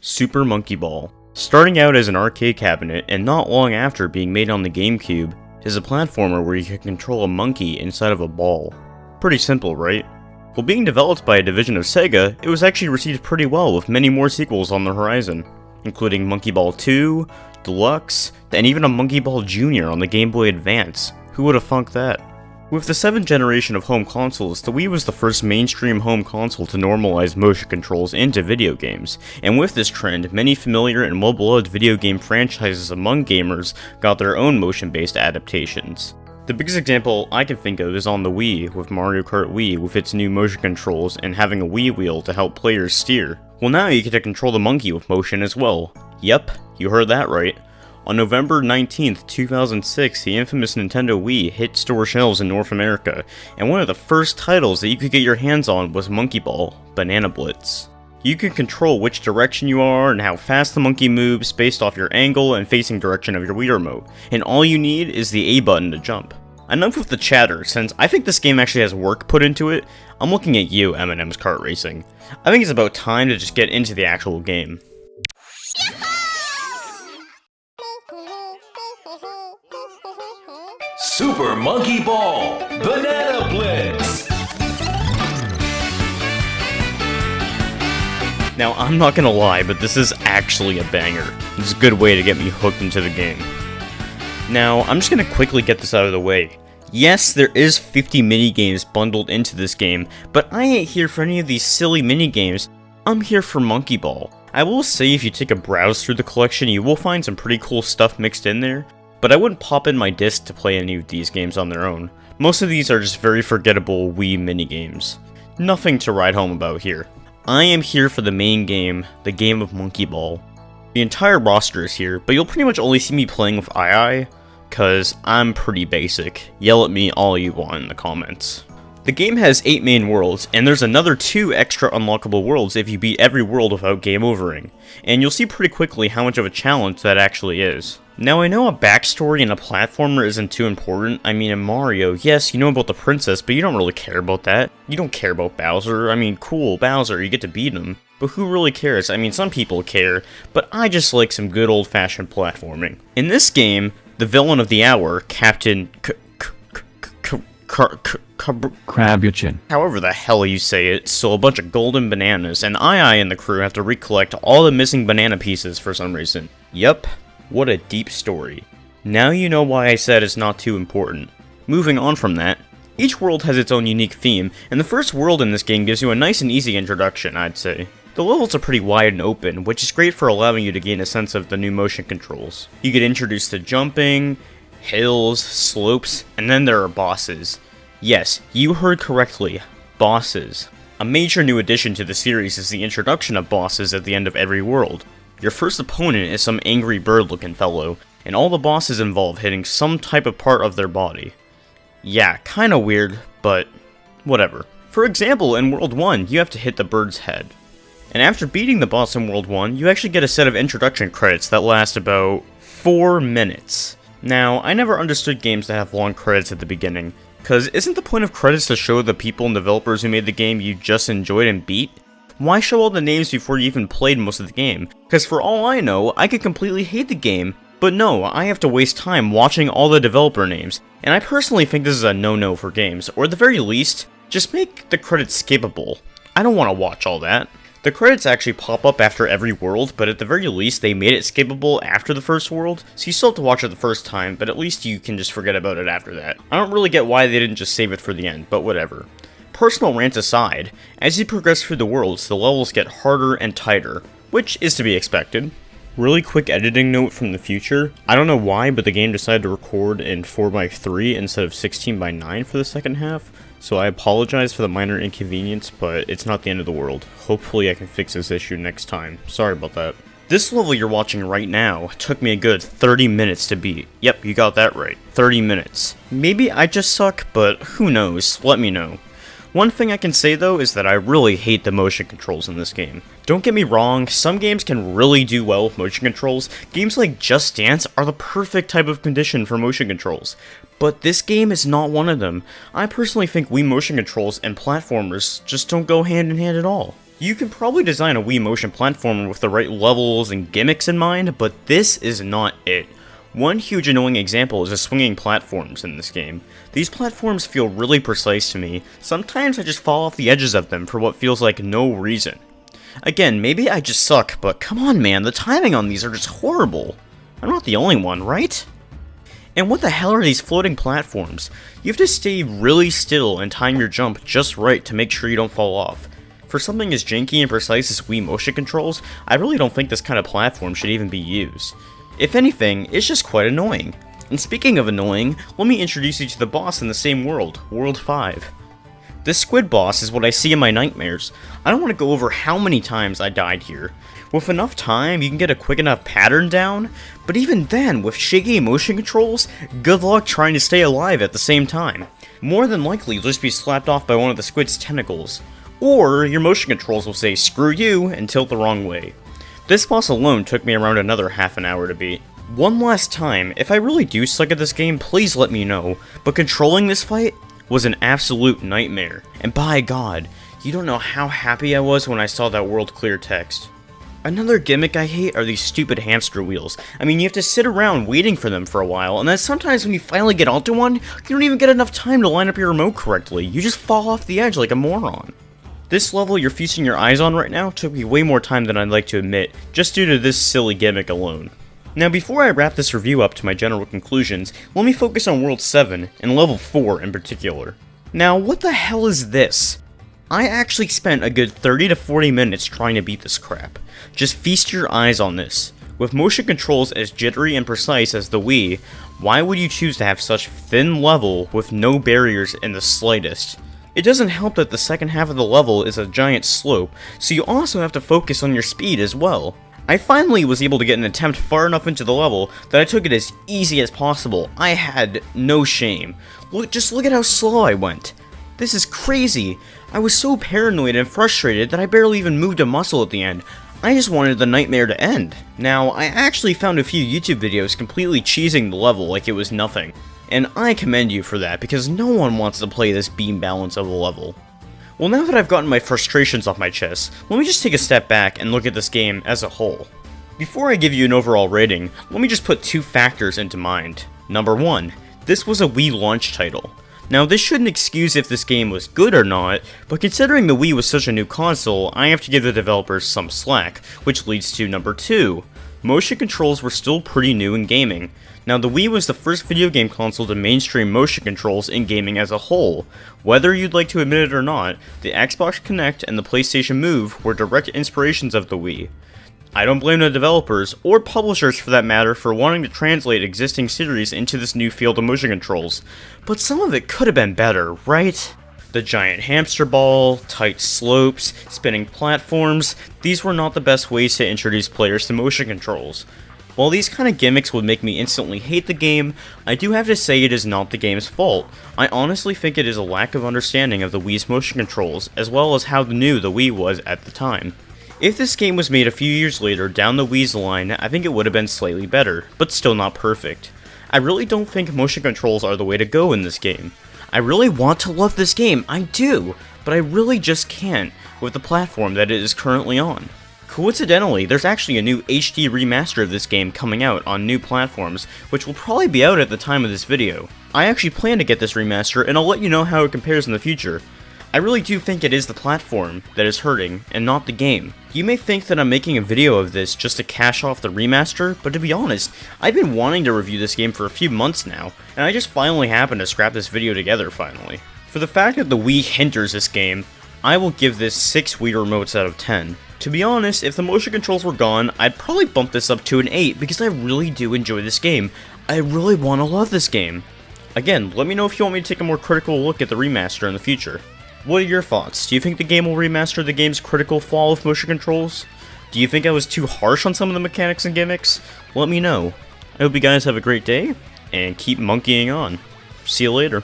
Super Monkey Ball. Starting out as an arcade cabinet, and not long after being made on the GameCube, is a platformer where you can control a monkey inside of a ball. Pretty simple, right? While being developed by a division of Sega, it was actually received pretty well with many more sequels on the horizon, including Monkey Ball 2, Deluxe, and even a Monkey Ball Jr. on the Game Boy Advance. Who would have funked that? With the 7th generation of home consoles, the Wii was the first mainstream home console to normalize motion controls into video games, and with this trend, many familiar and well-beloved video game franchises among gamers got their own motion-based adaptations. The biggest example I can think of is on the Wii, with Mario Kart Wii with its new motion controls and having a Wii wheel to help players steer. Well, now you get to control the monkey with motion as well. Yep, you heard that right. On November 19th, 2006, the infamous Nintendo Wii hit store shelves in North America, and one of the first titles that you could get your hands on was Monkey Ball, Banana Blitz. You can control which direction you are and how fast the monkey moves based off your angle and facing direction of your Wii remote, and all you need is the A button to jump. Enough with the chatter, since I think this game actually has work put into it. I'm looking at you, M&M's Kart Racing. I think it's about time to just get into the actual game. Super Monkey Ball, Banana Blitz! Now, I'm not gonna lie, but this is actually a banger. It's a good way to get me hooked into the game. Now, I'm just gonna quickly get this out of the way. Yes, there is 50 minigames bundled into this game, but I ain't here for any of these silly minigames. I'm here for Monkey Ball. I will say if you take a browse through the collection, you will find some pretty cool stuff mixed in there, but I wouldn't pop in my disc to play any of these games on their own. Most of these are just very forgettable Wii minigames. Nothing to write home about here. I am here for the main game, the game of Monkey Ball. The entire roster is here, but you'll pretty much only see me playing with II, cause I'm pretty basic. Yell at me all you want in the comments. The game has 8 main worlds, and there's another 2 extra unlockable worlds if you beat every world without game overing, and you'll see pretty quickly how much of a challenge that actually is. Now, I know a backstory in a platformer isn't too important. I mean, in Mario, yes, you know about the princess, but you don't really care about that. You don't care about Bowser. I mean, cool, Bowser, you get to beat him. But who really cares? I mean, some people care, but I just like some good old-fashioned platforming. In this game, the villain of the hour, Captain Krabuchin. However the hell you say it, stole a bunch of golden bananas, and II and the crew have to recollect all the missing banana pieces for some reason. Yup. What a deep story. Now you know why I said it's not too important. Moving on from that, each world has its own unique theme, and the first world in this game gives you a nice and easy introduction, I'd say. The levels are pretty wide and open, which is great for allowing you to gain a sense of the new motion controls. You get introduced to jumping, hills, slopes, and then there are bosses. Yes, you heard correctly, bosses. A major new addition to the series is the introduction of bosses at the end of every world. Your first opponent is some angry bird-looking fellow, and all the bosses involve hitting some type of part of their body. Yeah, kinda weird, but whatever. For example, in World 1, you have to hit the bird's head. And after beating the boss in World 1, you actually get a set of introduction credits that last about 4 minutes. Now, I never understood games that have long credits at the beginning, cause isn't the point of credits to show the people and developers who made the game you just enjoyed and beat? Why show all the names before you even played most of the game? Because for all I know, I could completely hate the game, but no, I have to waste time watching all the developer names, and I personally think this is a no-no for games, or at the very least, just make the credits skippable. I don't want to watch all that. The credits actually pop up after every world, but at the very least, they made it skippable after the first world, so you still have to watch it the first time, but at least you can just forget about it after that. I don't really get why they didn't just save it for the end, but whatever. Personal rants aside, as you progress through the worlds, the levels get harder and tighter, which is to be expected. Really quick editing note from the future, I don't know why, but the game decided to record in 4:3 instead of 16:9 for the second half, so I apologize for the minor inconvenience, but it's not the end of the world. Hopefully I can fix this issue next time. Sorry about that. This level you're watching right now took me a good 30 minutes to beat. Yep, you got that right. 30 minutes. Maybe I just suck, but who knows? Let me know. One thing I can say though is that I really hate the motion controls in this game. Don't get me wrong, some games can really do well with motion controls. Games like Just Dance are the perfect type of condition for motion controls. But this game is not one of them. I personally think Wii motion controls and platformers just don't go hand in hand at all. You can probably design a Wii motion platformer with the right levels and gimmicks in mind, but this is not it. One huge annoying example is the swinging platforms in this game. These platforms feel really precise to me. Sometimes I just fall off the edges of them for what feels like no reason. Again, maybe I just suck, but come on man, the timing on these are just horrible. I'm not the only one, right? And what the hell are these floating platforms? You have to stay really still and time your jump just right to make sure you don't fall off. For something as janky and precise as Wii motion controls, I really don't think this kind of platform should even be used. If anything, it's just quite annoying. And speaking of annoying, let me introduce you to the boss in the same world, World 5. This squid boss is what I see in my nightmares. I don't want to go over how many times I died here. With enough time, you can get a quick enough pattern down, but even then, with shaky motion controls, good luck trying to stay alive at the same time. More than likely, you'll just be slapped off by one of the squid's tentacles. Or, your motion controls will say screw you and tilt the wrong way. This boss alone took me around another half an hour to beat. One last time, if I really do suck at this game, please let me know, but controlling this fight was an absolute nightmare, and by God, you don't know how happy I was when I saw that world clear text. Another gimmick I hate are these stupid hamster wheels. I mean, you have to sit around waiting for them for a while, and then sometimes when you finally get onto one, you don't even get enough time to line up your remote correctly, you just fall off the edge like a moron. This level you're feasting your eyes on right now took me way more time than I'd like to admit, just due to this silly gimmick alone. Now before I wrap this review up to my general conclusions, let me focus on World 7, and Level 4 in particular. Now what the hell is this? I actually spent a good 30 to 40 minutes trying to beat this crap. Just feast your eyes on this. With motion controls as jittery and precise as the Wii, why would you choose to have such thin level with no barriers in the slightest? It doesn't help that the second half of the level is a giant slope, so you also have to focus on your speed as well. I finally was able to get an attempt far enough into the level that I took it as easy as possible. I had no shame. Just look at how slow I went. This is crazy. I was so paranoid and frustrated that I barely even moved a muscle at the end. I just wanted the nightmare to end. Now, I actually found a few YouTube videos completely cheesing the level like it was nothing. And I commend you for that, because no one wants to play this beam balance of a level. Well, now that I've gotten my frustrations off my chest, let me just take a step back and look at this game as a whole. Before I give you an overall rating, let me just put two factors into mind. Number 1, this was a Wii Launch Title. Now, this shouldn't excuse if this game was good or not, but considering the Wii was such a new console, I have to give the developers some slack, which leads to number 2. Motion controls were still pretty new in gaming. Now, the Wii was the first video game console to mainstream motion controls in gaming as a whole. Whether you'd like to admit it or not, the Xbox Kinect and the PlayStation Move were direct inspirations of the Wii. I don't blame the developers, or publishers for that matter, for wanting to translate existing series into this new field of motion controls, but some of it could have been better, right? The giant hamster ball, tight slopes, spinning platforms, these were not the best ways to introduce players to motion controls. While these kind of gimmicks would make me instantly hate the game, I do have to say it is not the game's fault. I honestly think it is a lack of understanding of the Wii's motion controls, as well as how new the Wii was at the time. If this game was made a few years later down the Wii's line, I think it would have been slightly better, but still not perfect. I really don't think motion controls are the way to go in this game. I really want to love this game, I do, but I really just can't with the platform that it is currently on. Coincidentally, there's actually a new HD remaster of this game coming out on new platforms, which will probably be out at the time of this video. I actually plan to get this remaster, and I'll let you know how it compares in the future. I really do think it is the platform that is hurting, and not the game. You may think that I'm making a video of this just to cash off the remaster, but to be honest, I've been wanting to review this game for a few months now, and I just finally happened to scrap this video together finally. For the fact that the Wii hinders this game, I will give this 6 Wii remotes out of 10. To be honest, if the motion controls were gone, I'd probably bump this up to an 8 because I really do enjoy this game. I really want to love this game. Again, let me know if you want me to take a more critical look at the remaster in the future. What are your thoughts? Do you think the game will remaster the game's critical flaw of motion controls? Do you think I was too harsh on some of the mechanics and gimmicks? Let me know. I hope you guys have a great day, and keep monkeying on. See you later.